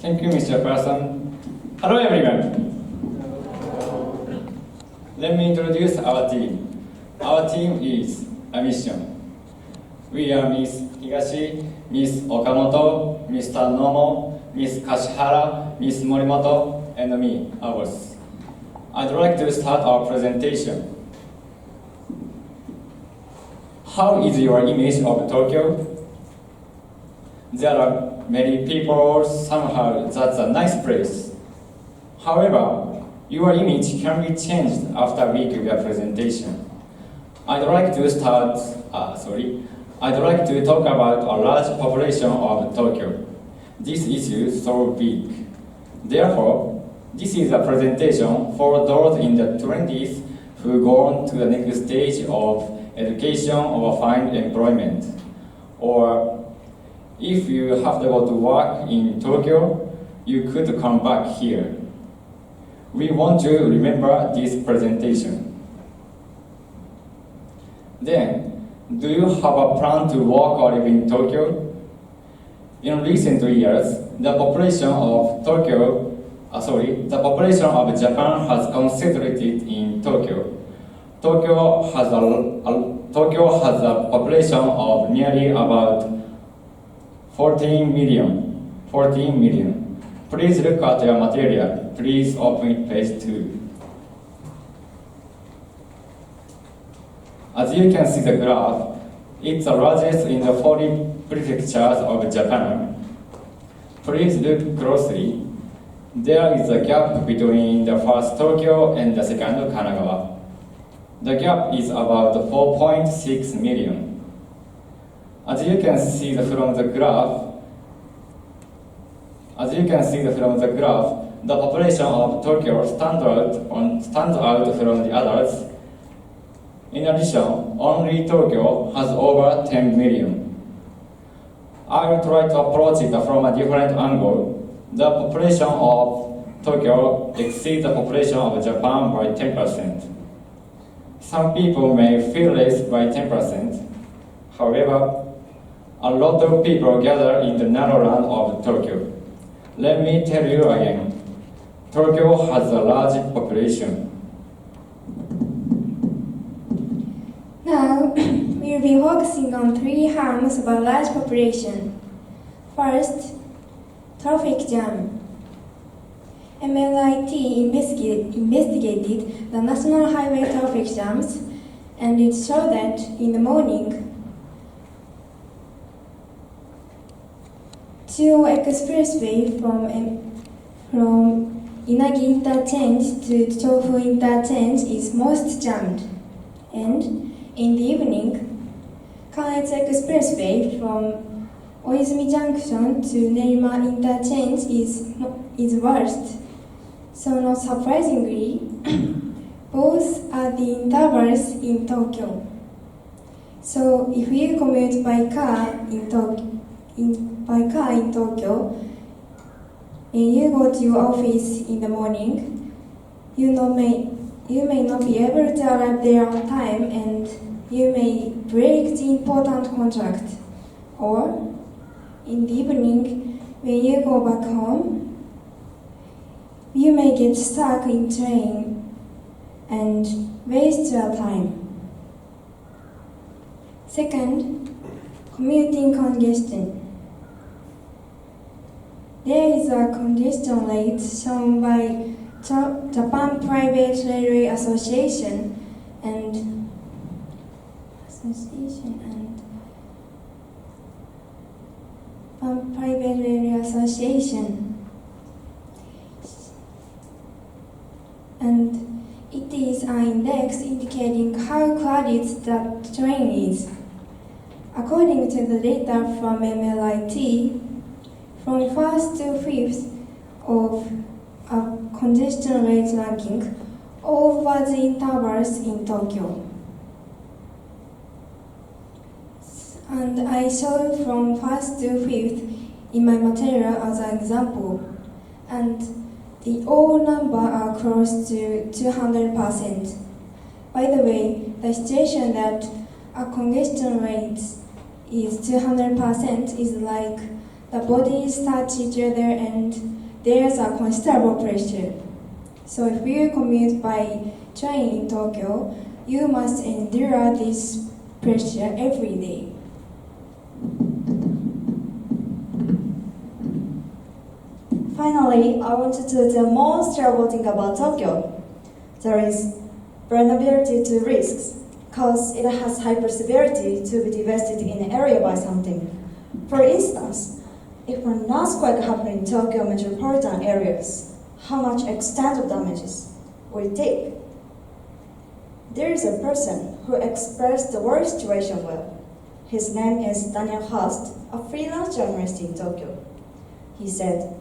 Thank you, Mr. Person. Hello, everyone. Let me introduce our team. Our team is a mission. We are Miss Higashi, Miss Okamoto, Mr. Nomo, Miss Kashihara, Miss Morimoto, and me, ours. I'd like to start our presentation. How is your image of Tokyo? There are many people somehow that's a nice place. However, your image can be changed after a week of your presentation. I'd like to talk about a large population of Tokyo. This issue is so big. Therefore, this is a presentation for those in the 20s who go on to the next stage of education or find employment. Or if you have to go to work in Tokyo, you could come back here. We want to remember this presentation. Then, do you have a plan to work or live in Tokyo? In recent years, the population of Japan has concentrated in Tokyo. Tokyo has a population of nearly about 14 million. Please look at your material. Please open page 2. As you can see the graph, it's the largest in the 40 prefectures of Japan. Please look closely. There is a gap between the first Tokyo and the second Kanagawa. The gap is about 4.6 million. As you can see from the graph, the population of Tokyo stands out from the others. In addition, only Tokyo has over 10 million. I will try to approach it from a different angle. The population of Tokyo exceeds the population of Japan by 10%. Some people may feel less by 10%. However, a lot of people gather in the narrow land of Tokyo. Let me tell you again, Tokyo has a large population. Now, we will be focusing on 3 harms of a large population. First, traffic jam. MLIT investigated the national highway traffic jams, and it showed that in the morning, Chuo Expressway from Inagi Interchange to Chofu Interchange is most jammed, and in the evening, Kanetsu Expressway from Oizumi Junction to Nerima Interchange is worst. So not surprisingly, both are the intervals in Tokyo. So if you commute by car in Tokyo, and you go to your office in the morning, you may not be able to arrive there on time, and you may break the important contract. Or, in the evening, when you go back home, you may get stuck in train and waste your time. Second, commuting congestion. There is a congestion rate shown by Japan Private Railway Association and Private Railway Association, and it is an index indicating how crowded the train is. According to the data from MLIT, from 1st to 5th of a congestion rate ranking over the intervals in Tokyo. And I show from 1st to 5th in my material as an example, and the all numbers are close to 200%. By the way, the situation that a congestion rate is 200% is like The bodies touch each other and there's a considerable pressure. So if you commute by train in Tokyo, you must endure this pressure every day. Finally, I wanted to tell most terrible thing about Tokyo. There is vulnerability to risks, because it has high possibility to be devastated in an area by something. For instance, if an earthquake happened in Tokyo metropolitan areas, how much extent of damages will it take? There is a person who expressed the world situation well. His name is Daniel Hurst, a freelance journalist in Tokyo. He said,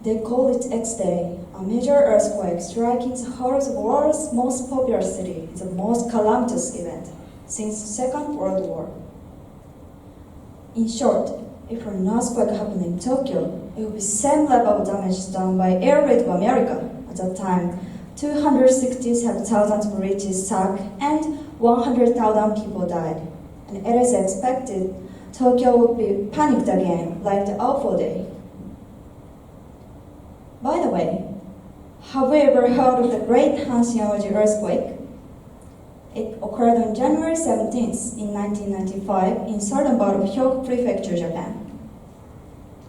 "They call it X-Day, a major earthquake striking the heart of the world's most popular city, the most calamitous event since the Second World War." In short, if an earthquake happened in Tokyo, it would be same level of damage done by air raid of America. At that time, 267,000 bridges sank and 100,000 people died. And it is expected Tokyo would be panicked again, like the awful day. By the way, have you ever heard of the Great Hanshin-Oji earthquake? It occurred on January 17th in 1995 in southern part of Hyogo Prefecture, Japan.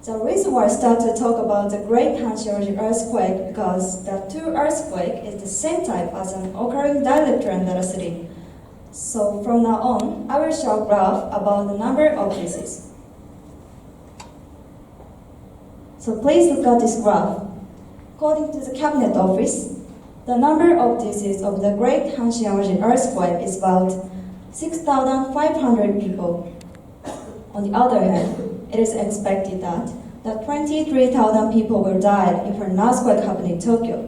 The reason why I started to talk about the Great Hanshin-Oji earthquake because the two earthquakes is the same type as an occurring directly under the city. So from now on, I will show a graph about the number of diseases. So please look at this graph. According to the Cabinet Office, the number of diseases of the Great Hanshin-Oji earthquake is about 6,500 people. On the other hand, it is expected that 23,000 people will die if an earthquake happened in Tokyo.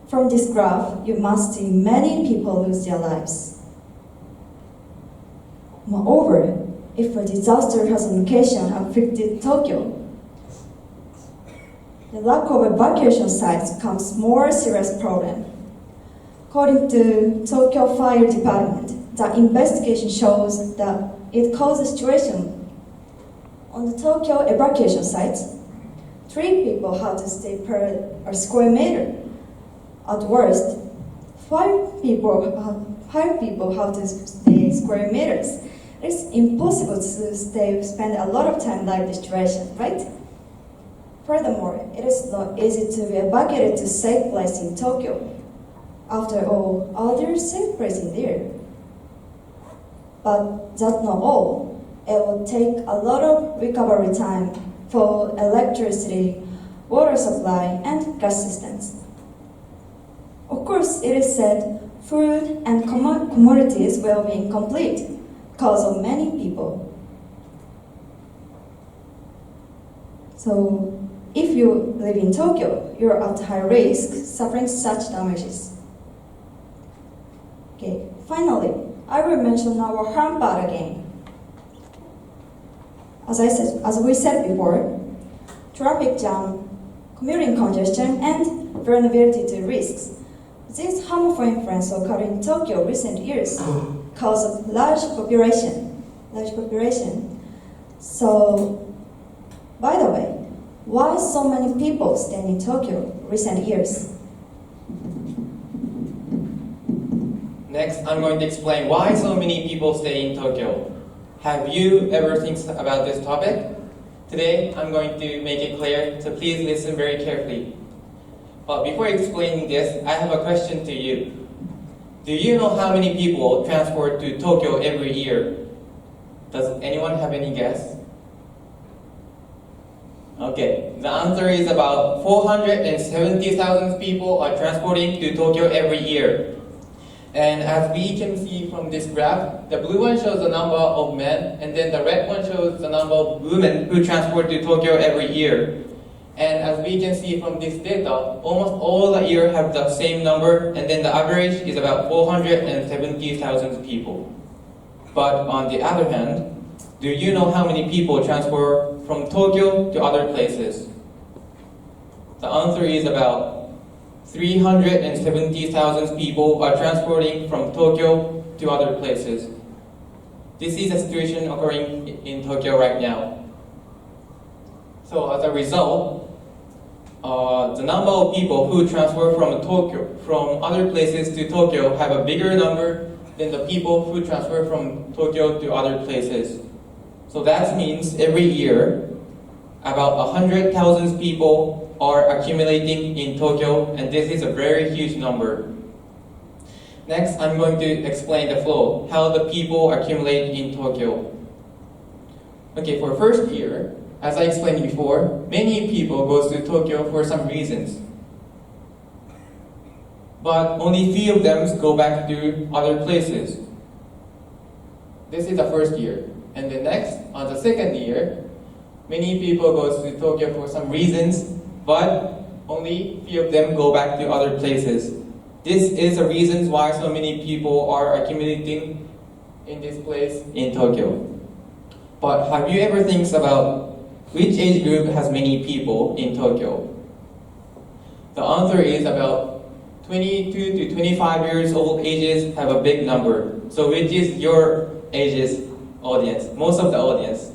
From this graph, you must see many people lose their lives. Moreover, if a disaster has an occasion affected Tokyo, the lack of evacuation sites becomes more serious problem. According to Tokyo Fire Department, the investigation shows that it caused a situation on the Tokyo evacuation sites. 3 people had to stay per a square meter. At worst, 5 people had to stay square meters. It's impossible to spend a lot of time like this situation, right? Furthermore, it is not easy to be evacuated to safe place in Tokyo. After all, are there safe places there? But that's not all. It will take a lot of recovery time for electricity, water supply, and gas systems. Of course, it is said food and commodities will be incomplete because of many people. So, if you live in Tokyo, you're at high risk suffering such damages. Okay, finally, I will mention our harm part again. As we said before, traffic jam, commuting congestion, and vulnerability to risks. This harmful influence occurred in Tokyo recent years because of large population. So, by the way, why so many people stay in Tokyo recent years? Next, I'm going to explain why so many people stay in Tokyo. Have you ever thought about this topic? Today, I'm going to make it clear, so please listen very carefully. But before explaining this, I have a question to you. Do you know how many people transport to Tokyo every year? Does anyone have any guess? Okay, the answer is about 470,000 people are transporting to Tokyo every year. And as we can see from this graph, the blue one shows the number of men, and then the red one shows the number of women who transport to Tokyo every year. And as we can see from this data, almost all the year have the same number, and then the average is about 470,000 people. But on the other hand, do you know how many people transport from Tokyo to other places? The answer is about 370,000 people are transporting from Tokyo to other places. This is a situation occurring in Tokyo right now. So as a result, the number of people who transfer from other places to Tokyo have a bigger number than the people who transfer from Tokyo to other places. So that means every year, about 100,000 people are accumulating in Tokyo, and this is a very huge number. Next, I'm going to explain the flow, how the people accumulate in Tokyo. Okay, for first year, as I explained before, many people go to Tokyo for some reasons. But only few of them go back to other places. This is the first year. And the next, on the second year, many people go to Tokyo for some reasons, but only few of them go back to other places. This is the reasons why so many people are accumulating in this place in Tokyo. But have you ever think about which age group has many people in Tokyo? The answer is about 22 to 25 years old ages have a big number. So which is your ages audience, most of the audience.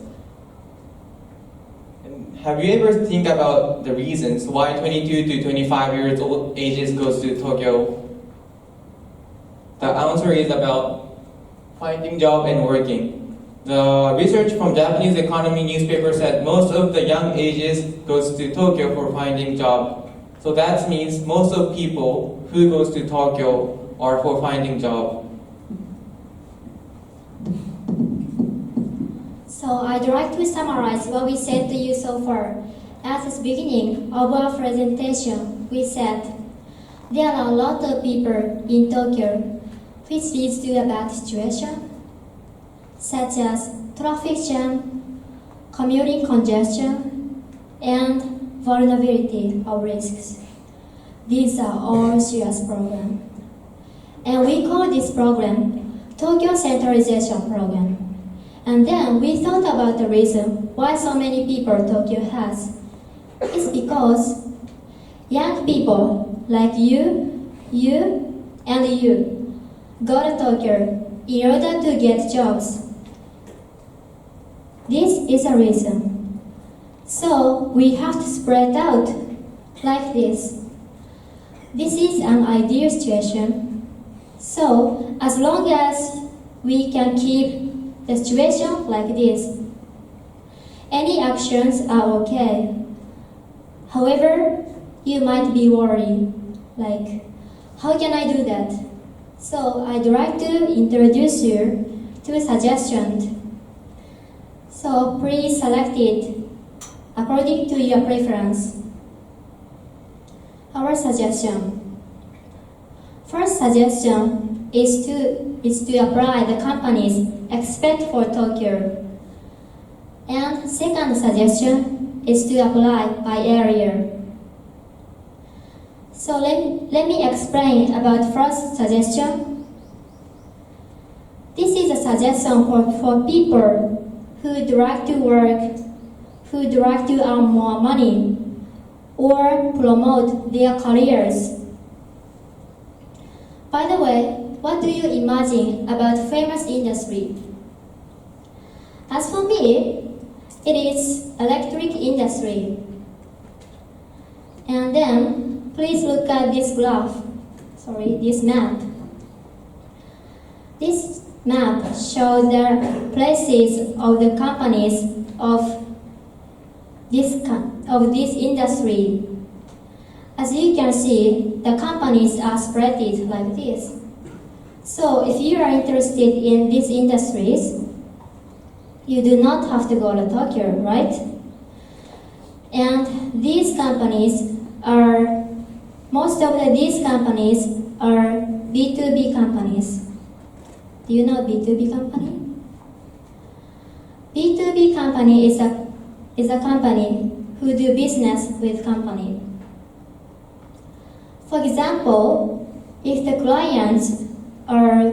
And have you ever think about the reasons why 22 to 25 years old ages goes to Tokyo? The answer is about finding job and working. The research from Japanese economy newspaper said most of the young ages goes to Tokyo for finding job. So that means most of people who goes to Tokyo are for finding job. So I'd like to summarize what we said to you so far. At the beginning of our presentation, we said there are a lot of people in Tokyo, which leads to a bad situation, such as traffic jam, commuting congestion, and vulnerability of risks. These are all serious problems. And we call this program Tokyo Centralization Program. And then we thought about the reason why so many people Tokyo has. It's because young people like you, and you go to Tokyo in order to get jobs. This is a reason. So we have to spread out like this. This is an ideal situation. So as long as we can keep the situation like this, any actions are okay. However, you might be worried, like, how can I do that? So I'd like to introduce you to suggestions. So please select it according to your preference. Our suggestion. First suggestion is to apply the companies expect for Tokyo. And second suggestion is to apply by area. So let me explain about first suggestion. This is a suggestion for people who'd like to work, who'd like to earn more money, or promote their careers. By the way, what do you imagine about famous industry? As for me, it is electric industry. And then, please look at this this map. This map shows the places of the companies of this industry. As you can see, the companies are spread like this. So if you are interested in these industries, you do not have to go to Tokyo, right? And these companies most of these companies are B2B companies. Do you know B2B company? B2B company is a company who do business with company. For example, if the clients are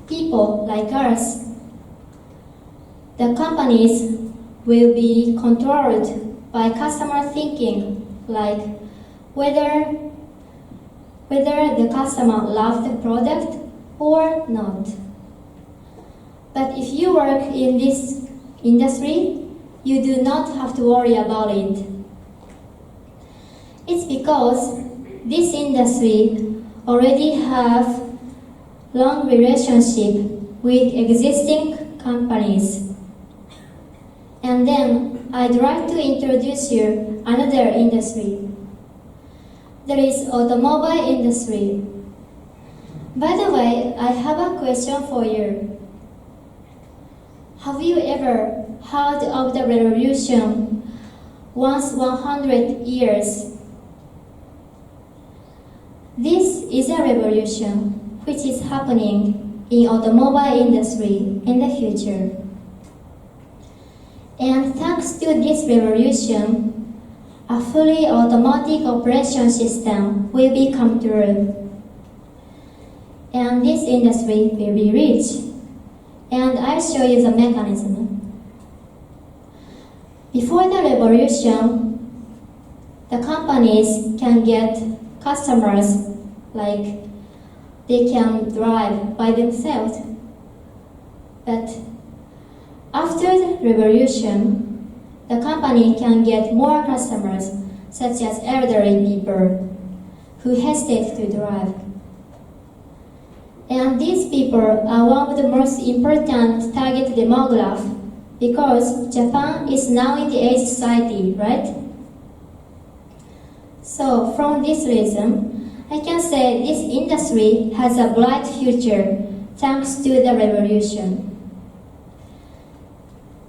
people like us, the companies will be controlled by customer thinking, like whether the customer loves the product or not. But if you work in this industry, you do not have to worry about it. It's because this industry already have long relationship with existing companies. And then I'd like to introduce you another industry. There is automobile industry. By the way, I have a question for you. Have you ever heard of the revolution once 100 years? This is a revolution which is happening in automobile industry in the future. And thanks to this revolution, a fully automatic operation system will become true. And this industry will be rich. And I'll show you the mechanism. Before the revolution, the companies can get customers, like they can drive by themselves. But after the revolution, the company can get more customers, such as elderly people who hesitate to drive. And these people are one of the most important target demographics because Japan is now in the age society, right? So from this reason, I can say this industry has a bright future thanks to the revolution.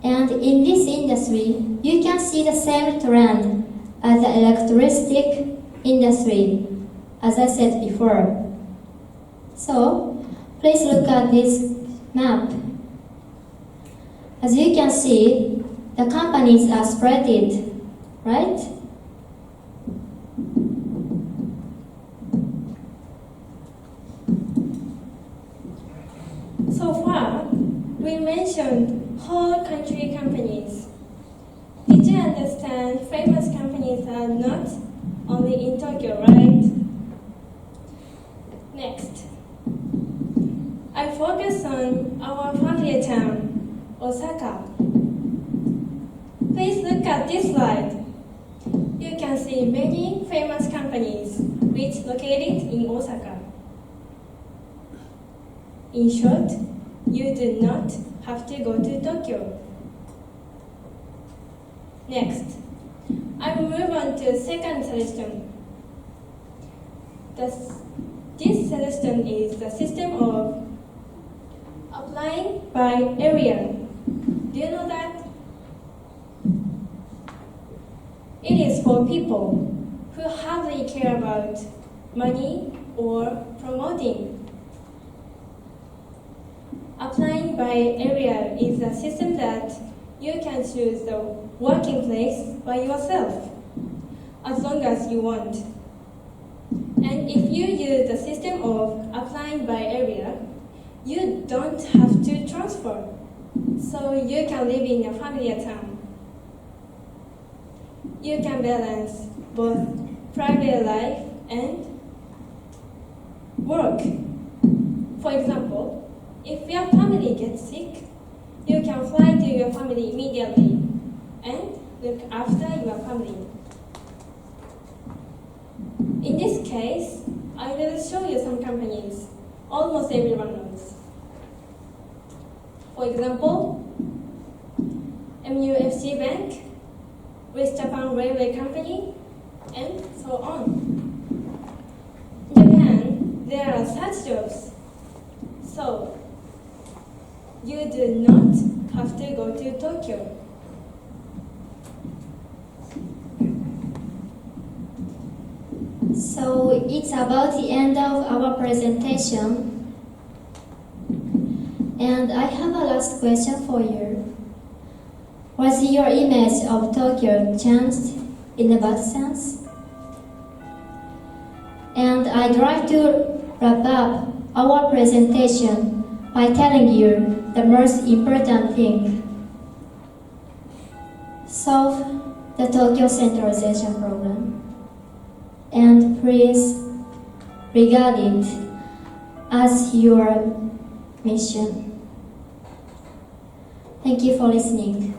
And in this industry, you can see the same trend as the electricity industry, as I said before. So, please look at this map. As you can see, the companies are spread it, right? So far, we mentioned whole country companies. Did you understand famous companies are not only in Tokyo, right? Next, I focus on our familiar town, Osaka. Please look at this slide. You can see many famous companies which located in Osaka. In short, you do not have to go to Tokyo. Next, I will move on to second suggestion. This suggestion is the system of applying by area. Do you know that? It is for people who hardly care about money or promoting. Applying by area is a system that you can choose the working place by yourself, as long as you want. And if you use the system of applying by area, you don't have to transfer, so you can live in a familiar town. You can balance both private life and work. For example, if your family gets sick, you can fly to your family immediately and look after your family. In this case, I will show you some companies almost everyone knows. For example, MUFG Bank, West Japan Railway Company, and so on. In Japan, there are such jobs. So, you do not have to go to Tokyo. So it's about the end of our presentation. And I have a last question for you. Was your image of Tokyo changed in a bad sense? And I'd like to wrap up our presentation by telling you the most important thing. Solve the Tokyo centralization problem. And please regard it as your mission. Thank you for listening.